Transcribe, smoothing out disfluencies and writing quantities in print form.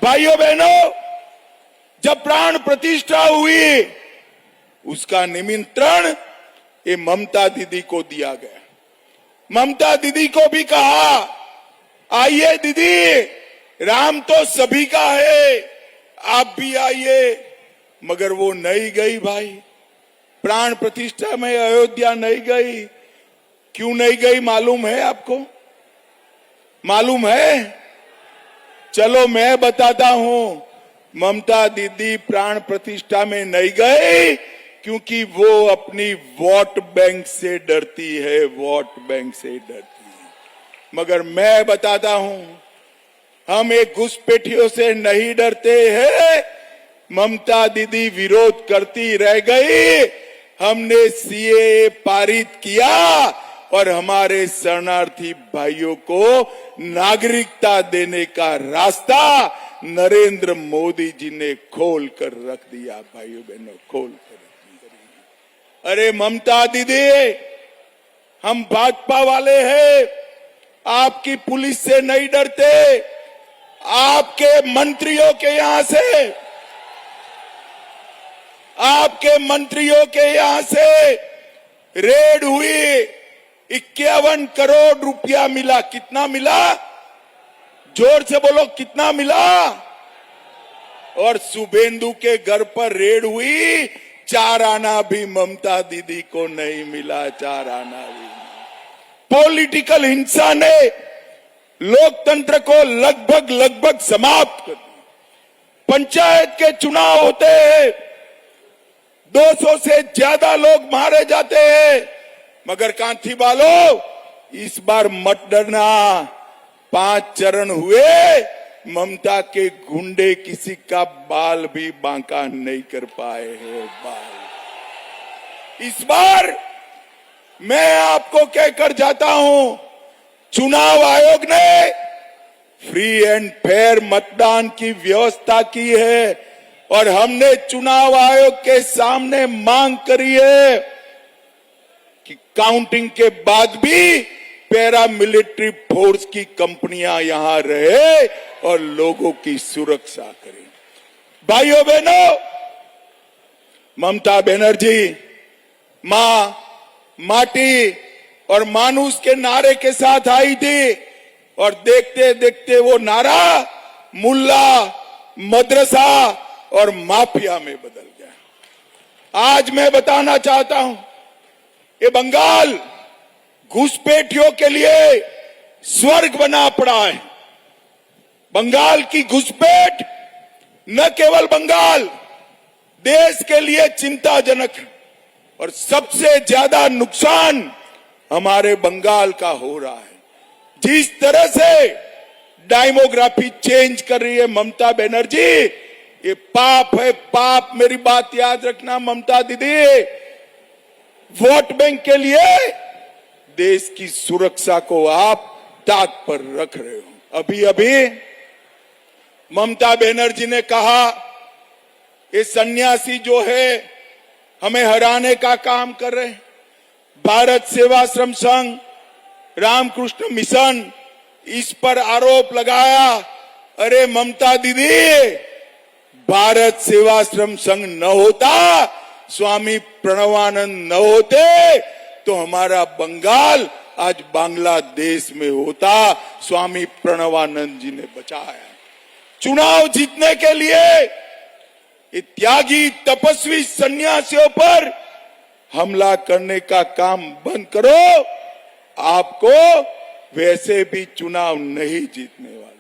भाइयों बहनों, जब प्राण प्रतिष्ठा हुई उसका निमंत्रण ये ममता दीदी को दिया गया। ममता दीदी को भी कहा आइए दीदी, राम तो सभी का है, आप भी आइए। मगर वो नहीं गई भाई, प्राण प्रतिष्ठा में अयोध्या नहीं गई। क्यों नहीं गई मालूम है आपको? मालूम है? चलो मैं बताता हूं। ममता दीदी प्राण प्रतिष्ठा में नहीं गई क्योंकि वो अपनी वोट बैंक से डरती है, वोट बैंक से डरती है। मगर मैं बताता हूं, हम एक घुसपैठियों से नहीं डरते हैं। ममता दीदी विरोध करती रह गई, हमने सीएए पारित किया और हमारे शरणार्थी भाइयों को नागरिकता देने का रास्ता नरेंद्र मोदी जी ने खोल कर रख दिया। भाइयों बहनों, खोल कर रख दिया। अरे ममता दीदी, हम भाजपा वाले हैं, आपकी पुलिस से नहीं डरते, आपके मंत्रियों के यहां से, आपके मंत्रियों के यहां से रेड हुई, 51 करोड़ रुपया मिला। कितना मिला? जोर से बोलो, कितना मिला? और शुभेंदु के घर पर रेड हुई, 4 आना भी ममता दीदी को नहीं मिला, 4 आना भी। पॉलिटिकल हिंसा ने लोकतंत्र को लगभग समाप्त कर दिया। पंचायत के चुनाव होते हैं, 200 से ज्यादा लोग मारे जाते हैं, मगर कांथी वालों इस बार मत डरना। 5 चरण हुए, ममता के गुंडे किसी का बाल भी बांका नहीं कर पाए हैं। बाल इस बार मैं आपको कहकर जाता हूं, चुनाव आयोग ने फ्री एंड फेयर मतदान की व्यवस्था की है और हमने चुनाव आयोग के सामने मांग करी है कि काउंटिंग के बाद भी पैरामिलिट्री फोर्स की कंपनियां यहां रहे और लोगों की सुरक्षा करें। भाइयों बहनों, ममता बनर्जी मां, माटी और मानुष के नारे के साथ आई थी और देखते देखते वो नारा मुल्ला, मदरसा और माफिया में बदल गया। आज मैं बताना चाहता हूं, ये बंगाल घुसपैठियों के लिए स्वर्ग बना पड़ा है। बंगाल की घुसपैठ न केवल बंगाल, देश के लिए चिंताजनक है और सबसे ज्यादा नुकसान हमारे बंगाल का हो रहा है। जिस तरह से डेमोग्राफी चेंज कर रही है ममता बनर्जी, ये पाप है, पाप। मेरी बात याद रखना ममता दीदी, वोट बैंक के लिए देश की सुरक्षा को आप ताक पर रख रहे हो। अभी अभी ममता बनर्जी ने कहा ये सन्यासी जो है हमें हराने का काम कर रहे हैं। भारत सेवाश्रम संघ, रामकृष्ण मिशन, इस पर आरोप लगाया। अरे ममता दीदी, भारत सेवाश्रम संघ न होता, स्वामी प्रणवानंद न होते तो हमारा बंगाल आज बांग्लादेश में होता। स्वामी प्रणवानंद जी ने बचाया। चुनाव जीतने के लिए त्यागी तपस्वी सन्यासियों पर हमला करने का काम बंद करो। आपको वैसे भी चुनाव नहीं जीतने वाले।